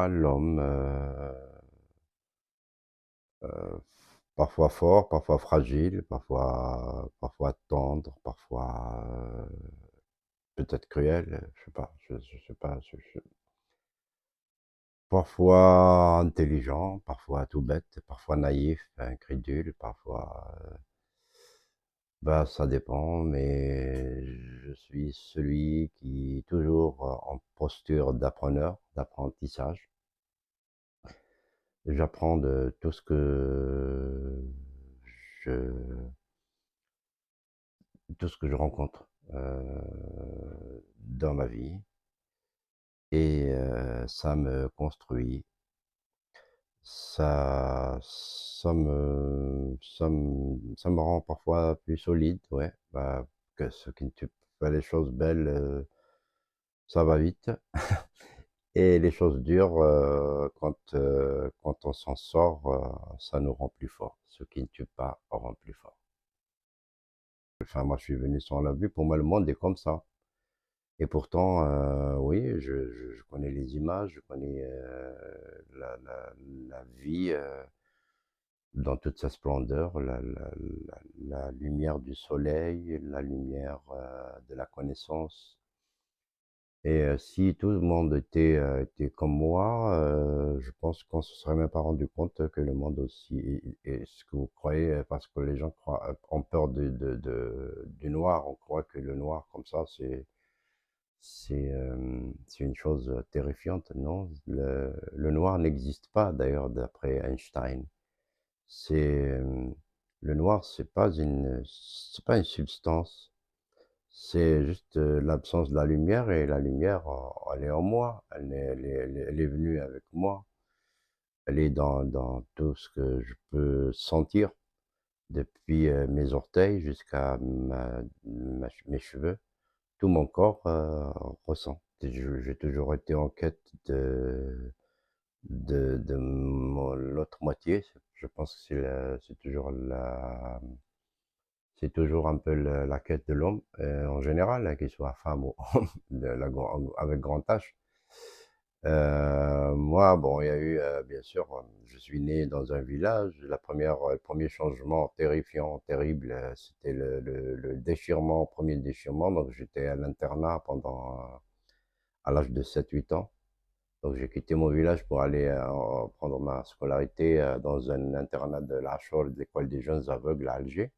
général, l'homme, heu, parfois fort, parfois fragile, parfois tendre, parfois, peut-être cruel, je sais pas, je sais pas, je parfois intelligent, parfois tout bête, parfois naïf, incrédule, parfois, bah, ça dépend, mais je suis celui qui est toujours, en posture d'appreneur, d'apprentissage. J'apprends de je tout ce que je rencontre, dans ma vie et ça me construit. Ça me rend parfois plus solide, ouais, bah, que ce qui ne tue pas les choses belles, ça va vite et les choses dures, quand on s'en sort, ça nous rend plus forts. Ce qui ne tue pas rend plus fort. Enfin, moi, je suis venu sans la vue. Pour moi, le monde est comme ça. Et pourtant, oui, je connais les images, je connais la vie dans toute sa splendeur, la lumière du soleil, la lumière de la connaissance. Et si tout le monde était comme moi, je pense qu'on se serait même pas rendu compte que le monde aussi est ce que vous croyez, parce que les gens ont peur du noir. On croit que le noir, comme ça, c'est une chose terrifiante. Non, le noir n'existe pas, d'ailleurs, d'après Einstein. C'est, le noir, c'est pas une substance. C'est juste, l'absence de la lumière et la lumière, elle est en moi. Elle est venue avec moi. Elle est dans tout ce que je peux sentir, depuis, mes orteils jusqu'à mes cheveux. Tout mon corps, ressent. J'ai toujours été en quête de mon l'autre moitié. Je pense que c'est toujours un peu la quête de l'homme, en général, hein, qu'il soit femme ou homme, avec grand H. Moi, bon, il y a eu, bien sûr, je suis né dans un village. Le premier changement terrifiant, terrible, c'était le déchirement, premier déchirement. Donc, j'étais à l'internat à l'âge de 7 8 ans. Donc, j'ai quitté mon village pour aller prendre ma scolarité dans un internat de l'Achor, de l'école des jeunes aveugles à Alger.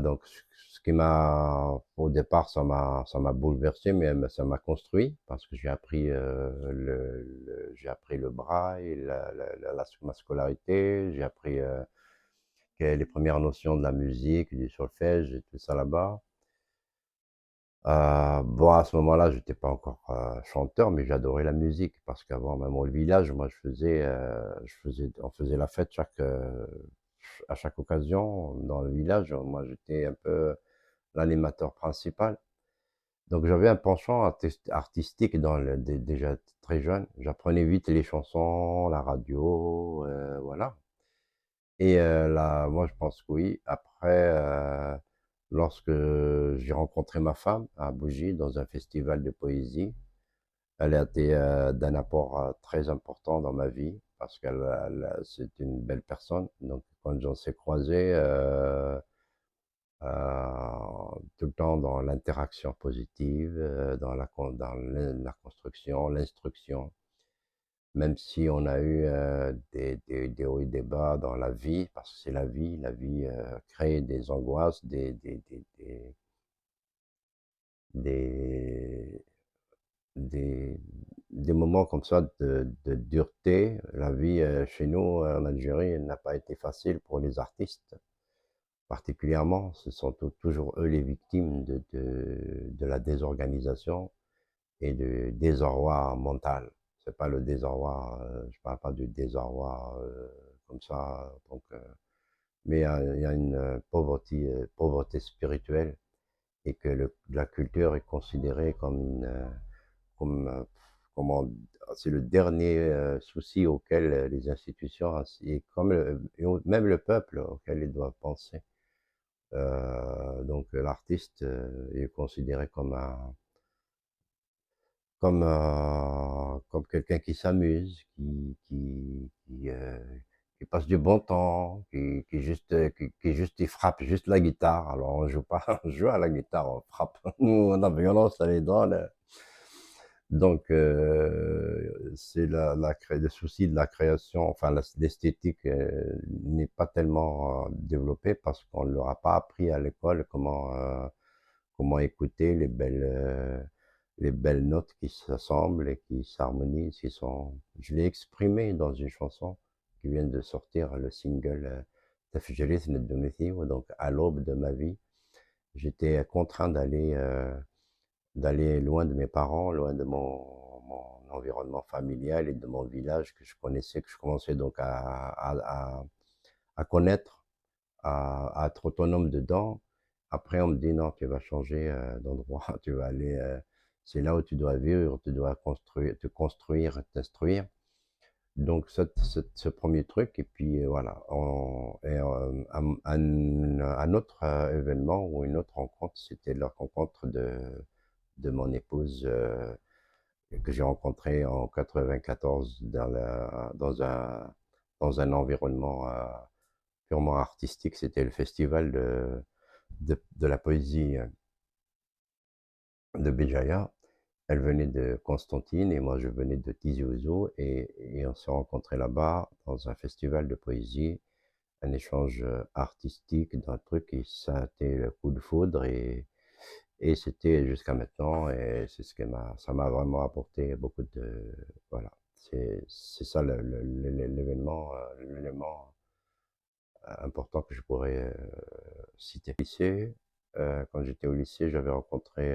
Donc, ce qui m'a, au départ, ça m'a bouleversé, mais ça m'a construit parce que j'ai appris le braille, ma scolarité, j'ai appris les premières notions de la musique, du solfège et tout ça là-bas. Bon, à ce moment-là, j'étais pas encore chanteur, mais j'adorais la musique parce qu'avant, même au village, moi, on faisait la fête à chaque occasion dans le village. Moi, j'étais un peu l'animateur principal. Donc, j'avais un penchant artistique déjà très jeune. J'apprenais vite les chansons, la radio, voilà. Et là, moi, je pense que oui. Après, lorsque j'ai rencontré ma femme à Bougie dans un festival de poésie, elle a été d'un apport très important dans ma vie parce c'est une belle personne. Donc, quand on s'est croisés, tout le temps dans l'interaction positive, dans la construction, l'instruction, même si on a eu des hauts et des bas dans la vie, parce que c'est la vie crée des angoisses, des, des, des moments comme ça de dureté. La vie chez nous en Algérie elle n'a pas été facile pour les artistes. Particulièrement, ce sont toujours eux les victimes de la désorganisation et du désarroi mental. C'est pas le désarroi, je parle pas du désarroi comme ça, donc, mais il y a une pauvreté spirituelle et que la culture est considérée comme, comment, c'est le dernier souci auquel les institutions et même le peuple auquel ils doivent penser. Donc l'artiste est considéré comme quelqu'un qui s'amuse, qui passe du bon temps, qui juste, il frappe juste la guitare. Alors on joue pas, on joue à la guitare, on frappe. Nous, on a violence, ça les dans donc, c'est le souci de la création, enfin l'esthétique n'est pas tellement développée parce qu'on ne leur a pas appris à l'école comment écouter les belles notes qui s'assemblent et qui s'harmonisent, qui sont... Je l'ai exprimé dans une chanson qui vient de sortir, le single Tafjiris Neddoumiti, donc à l'aube de ma vie. J'étais contraint d'aller loin de mes parents, loin de mon environnement familial et de mon village que je connaissais, que je commençais donc à connaître, à être autonome dedans. Après, on me dit non, tu vas changer d'endroit, tu vas aller, c'est là où tu dois vivre, tu dois construire, te construire, t'instruire. Donc, ce premier truc, et puis voilà. Un autre événement ou une autre rencontre, c'était la rencontre de mon épouse que j'ai rencontrée en 94 dans un environnement purement artistique. C'était le festival de la poésie de Béjaïa. Elle venait de Constantine et moi je venais de Tizi Ouzou et on s'est rencontrés là-bas dans un festival de poésie, un échange artistique d'un truc et ça a été le coup de foudre et c'était jusqu'à maintenant et c'est ce ça m'a vraiment apporté beaucoup de, voilà, c'est ça l'élément important que je pourrais citer. Au lycée, quand j'étais au lycée, j'avais rencontré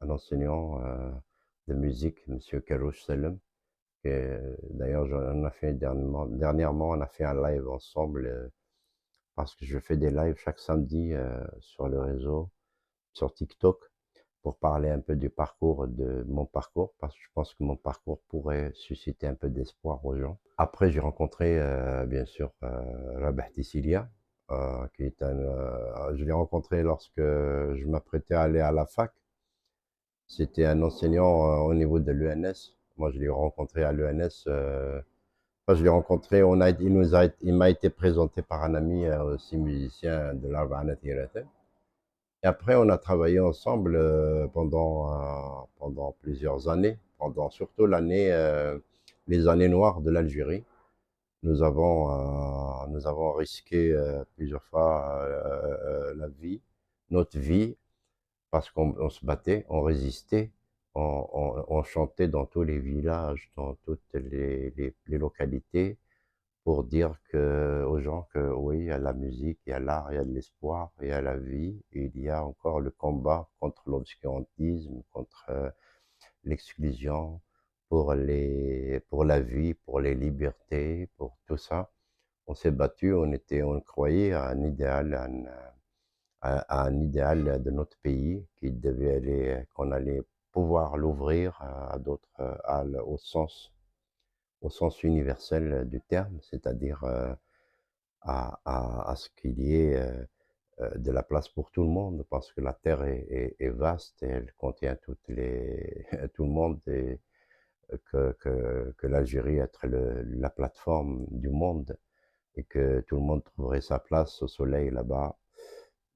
un enseignant de musique, Monsieur Karouch Salem. D'ailleurs, on a fait dernièrement, on a fait un live ensemble parce que je fais des lives chaque samedi sur le réseau, sur TikTok, pour parler un peu du parcours, de mon parcours, parce que je pense que mon parcours pourrait susciter un peu d'espoir aux gens. Après, j'ai rencontré, bien sûr, Rabah Tissilia, qui est je l'ai rencontré lorsque je m'apprêtais à aller à la fac. C'était un enseignant au niveau de l'ENS. Moi, je l'ai rencontré à l'ENS. Enfin, je l'ai rencontré, il m'a été présenté par un ami aussi musicien de l'Arvana Tirete. Et après, on a travaillé ensemble pendant plusieurs années, pendant surtout les années noires de l'Algérie. Nous avons risqué plusieurs fois notre vie, parce qu'on se battait, on résistait, on chantait dans tous les villages, dans toutes les localités, pour dire aux gens que oui, il y a la musique, il y a l'art, il y a de l'espoir, il y a la vie, et il y a encore le combat contre l'obscurantisme, contre l'exclusion, pour la vie, pour les libertés, pour tout ça. On s'est battu, on croyait à un idéal, à un idéal de notre pays qui devait aller, qu'on allait pouvoir l'ouvrir à d'autres, au sens universel du terme, c'est-à-dire à ce qu'il y ait de la place pour tout le monde, parce que la Terre est vaste et elle contient tout le monde et que l'Algérie être la plateforme du monde et que tout le monde trouverait sa place au soleil là-bas.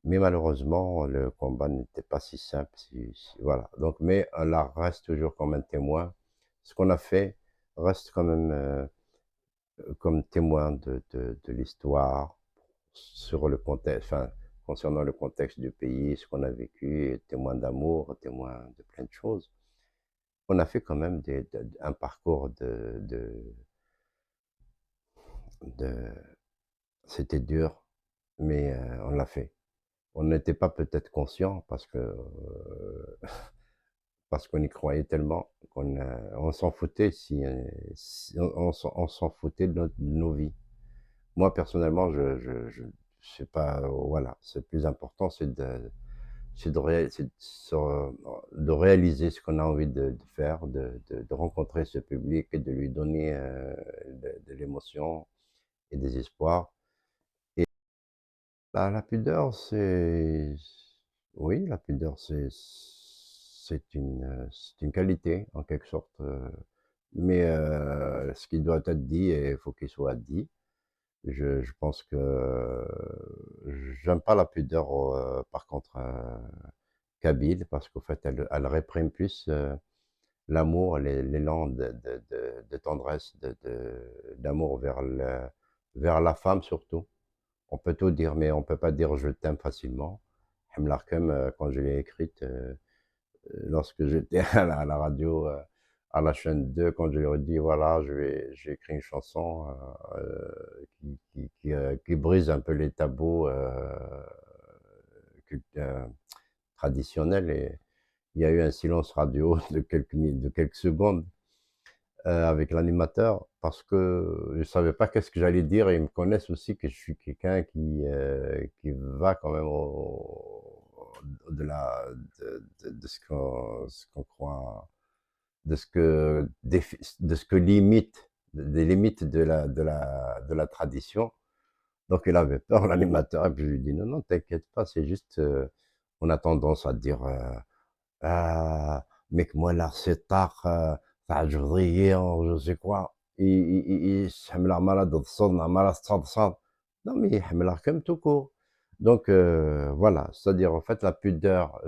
Mais malheureusement, le combat n'était pas si simple. Voilà. Donc, mais là reste toujours comme un témoin. Ce qu'on a fait reste quand même comme témoin de l'histoire sur le contexte, enfin, concernant le contexte du pays, ce qu'on a vécu, témoin d'amour, témoin de plein de choses. On a fait quand même un parcours de... C'était dur, mais on l'a fait. On n'était pas peut-être conscient parce qu'on y croyait tellement on s'en foutait on s'en foutait de nos vies. Moi, personnellement, je sais pas, voilà, c'est le plus important, c'est de réaliser ce qu'on a envie de faire, de rencontrer ce public et de lui donner de l'émotion et des espoirs. Et la pudeur, oui, la pudeur, c'est une qualité en quelque sorte, mais ce qui doit être dit et il faut qu'il soit dit. Je pense que j'aime pas la pudeur, par contre, kabyle parce qu'au fait, elle réprime plus, l'amour, l'élan de tendresse, d'amour vers la femme surtout. On peut tout dire, mais on peut pas dire je t'aime facilement. Hamla Arkem, quand je l'ai écrite, lorsque j'étais à la radio, à la chaîne 2, quand je leur ai dit voilà, j'ai écrit une chanson qui brise un peu les tabous traditionnels, et il y a eu un silence radio de quelques secondes avec l'animateur parce que je savais pas qu'est-ce que j'allais dire, et ils me connaissent aussi que je suis quelqu'un qui va quand même au-delà de ce qu'on croit, de ce que limite, des limites de la tradition. Donc il avait peur, l'animateur, et puis je lui dis non, non, t'inquiète pas, c'est juste, on a tendance à dire مكملة ستار تاع جدرية je sais quoi يحمل عمالة تصدنا عمالة تصاد non mais يحملها comme tout court. Donc voilà, c'est-à-dire en fait la pudeur,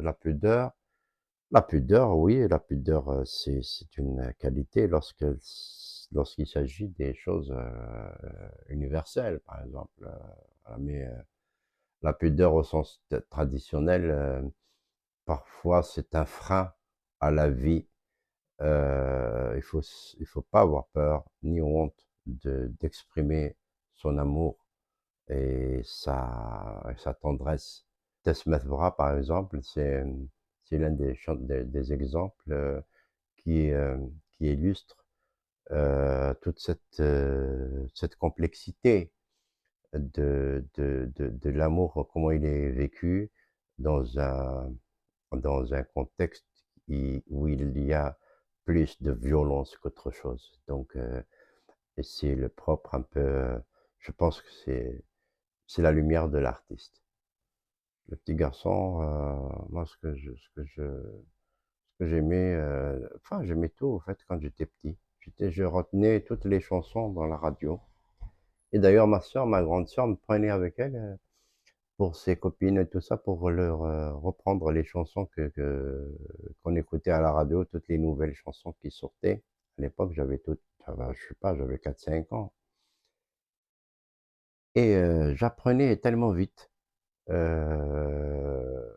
oui, la pudeur, c'est une qualité lorsqu'il s'agit des choses universelles, par exemple, voilà, mais la pudeur au sens traditionnel, parfois, c'est un frein à la vie. Il faut pas avoir peur ni honte d'exprimer son amour et sa tendresse. Tess Bra, par exemple, c'est l'un des exemples qui illustre toute cette complexité de l'amour, comment il est vécu dans un contexte où il y a plus de violence qu'autre chose. Donc, et c'est le propre un peu, je pense que c'est la lumière de l'artiste. Le petit garçon, moi, ce que j'aimais, enfin, j'aimais tout, en fait, quand j'étais petit. Je retenais toutes les chansons dans la radio. Et d'ailleurs, ma grande sœur me prenait avec elle, pour ses copines et tout ça, pour leur reprendre les chansons qu'on écoutait à la radio, toutes les nouvelles chansons qui sortaient. À l'époque, je sais pas, j'avais 4 5 ans. Et j'apprenais tellement vite. Euh,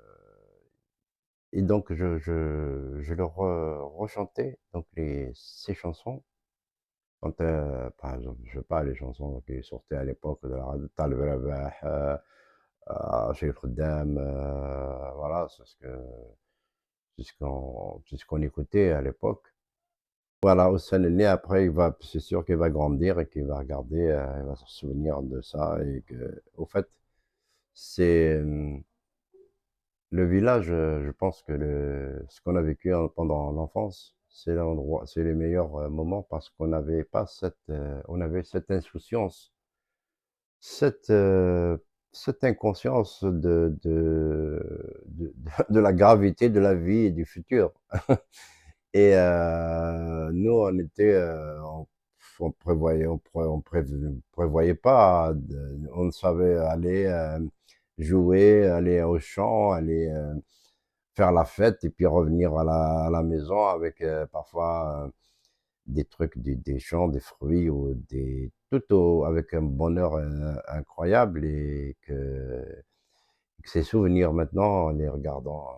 et donc, je leur rechantais donc ces chansons. Quand, par exemple, je sais pas, les chansons qui sortaient à l'époque de la radio, Talib Rabah, Cheikh Khuddam, voilà, c'est ce qu'on écoutait à l'époque. Voilà, Hossein Henné, après, c'est sûr qu'il va grandir et qu'il va regarder, il va se souvenir de ça, et que, au fait, c'est le village, je pense que ce qu'on a vécu pendant l'enfance, c'est les meilleurs moments parce qu'on n'avait pas on avait cette insouciance, cette, cette inconscience de la gravité de la vie et du futur. Et nous, on prévoyait, prévoyait pas, on savait aller jouer, aller au champ, aller faire la fête et puis revenir à la maison avec parfois des trucs, des champs, des fruits ou avec un bonheur incroyable, et que ces souvenirs maintenant, en les regardant.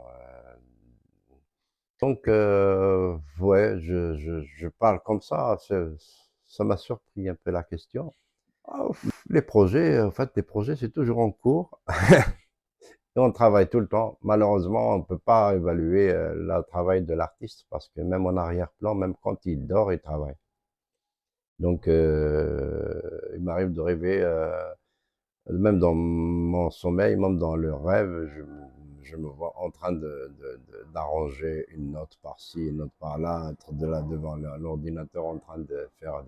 Donc, ouais, je parle comme ça m'a surpris un peu la question. Ah, les projets, en fait, les projets, c'est toujours en cours. Et on travaille tout le temps. Malheureusement, on ne peut pas évaluer le travail de l'artiste parce que même en arrière-plan, même quand il dort, il travaille. Donc, il m'arrive de rêver, même dans mon sommeil, même dans le rêve, je me vois en train d'arranger une note par-ci, une note par-là, être de là devant l'ordinateur en train de faire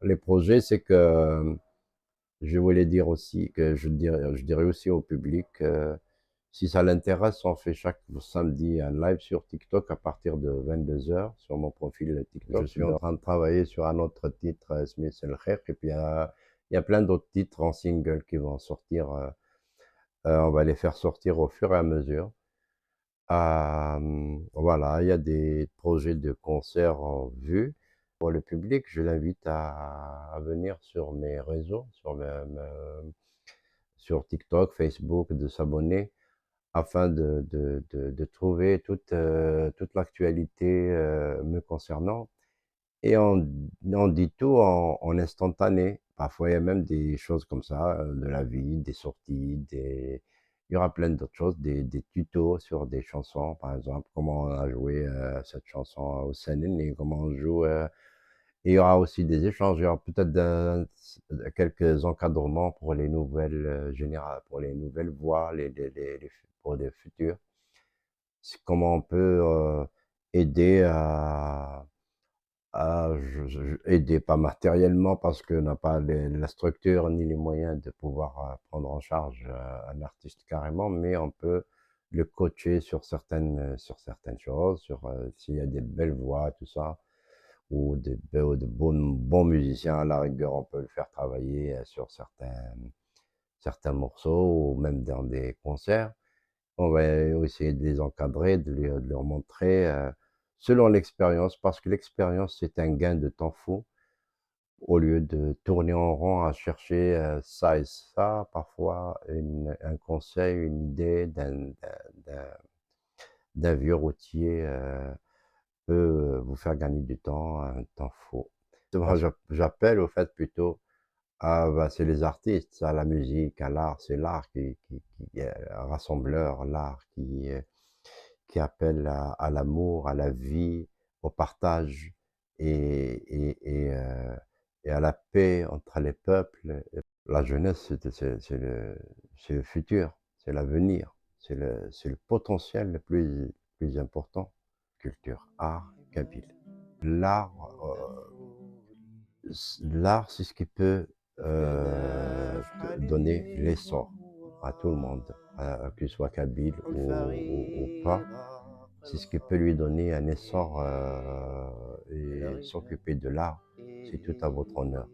les projets. C'est que je voulais dire aussi, que je dirais aussi au public, Si ça l'intéresse, on fait chaque samedi un live sur TikTok à partir de 22 heures sur mon profil TikTok. Je suis en train de travailler sur un autre titre, Smith El Khair, et puis il y a plein d'autres titres en single qui vont sortir. On va les faire sortir au fur et à mesure. Voilà, il y a des projets de concerts en vue. Pour le public, je l'invite à venir sur mes réseaux, sur TikTok, Facebook, de s'abonner afin de trouver toute l'actualité me concernant. Et on dit tout en instantané. Parfois, il y a même des choses comme ça, de la vie, des sorties, il y aura plein d'autres choses, des tutos sur des chansons, par exemple, comment on a joué cette chanson au Seinen et comment on joue. Il y aura aussi des échanges, il y aura peut-être quelques encadrements pour les nouvelles pour les nouvelles voix, pour les futurs. Comment on peut aider aider, pas matériellement parce qu'on n'a pas la structure ni les moyens de pouvoir prendre en charge un artiste carrément, mais on peut le coacher sur certaines choses, s'il y a des belles voix, tout ça, ou de bons musiciens à la rigueur, on peut le faire travailler sur certains morceaux ou même dans des concerts. On va essayer de les encadrer, de leur montrer selon l'expérience, parce que l'expérience, c'est un gain de temps fou. Au lieu de tourner en rond à chercher ça et ça, parfois un conseil, une idée d'un vieux routier peut vous faire gagner du temps, un temps fou. Moi, j'appelle au fait plutôt bah, c'est les artistes, à la musique, à l'art, c'est l'art qui est un rassembleur, l'art qui appelle à l'amour, à la vie, au partage et à la paix entre les peuples. La jeunesse, c'est le futur, c'est l'avenir, c'est le potentiel le plus important. Culture, art, kabyle. L'art, l'art, c'est ce qui peut donner l'essor à tout le monde, qu'il soit kabyle ou pas. C'est ce qui peut lui donner un essor et s'occuper de l'art, c'est tout à votre honneur.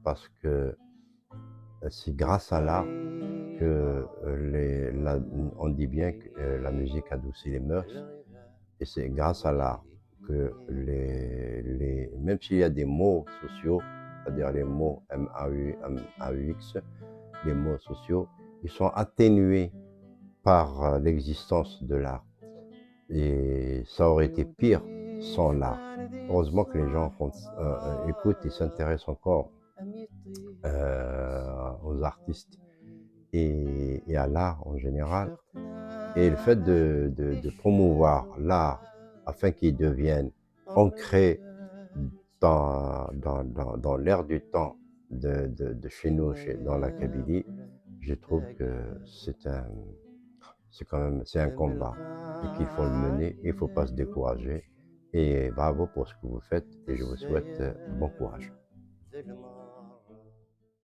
Parce que c'est grâce à l'art que on dit bien que la musique adoucit les mœurs, et c'est grâce à l'art que même s'il y a des mots sociaux, c'est-à-dire les mots MAUX, les mots sociaux, ils sont atténués par l'existence de l'art. Et ça aurait été pire sans l'art. Heureusement que les gens écoutent et s'intéressent encore aux artistes et à l'art en général. Et le fait de promouvoir l'art afin qu'il devienne ancré dans l'air du temps de chez nous, dans la Kabylie, je trouve que c'est un combat et qu'il faut le mener, il ne faut pas se décourager. Et bravo pour ce que vous faites et je vous souhaite bon courage.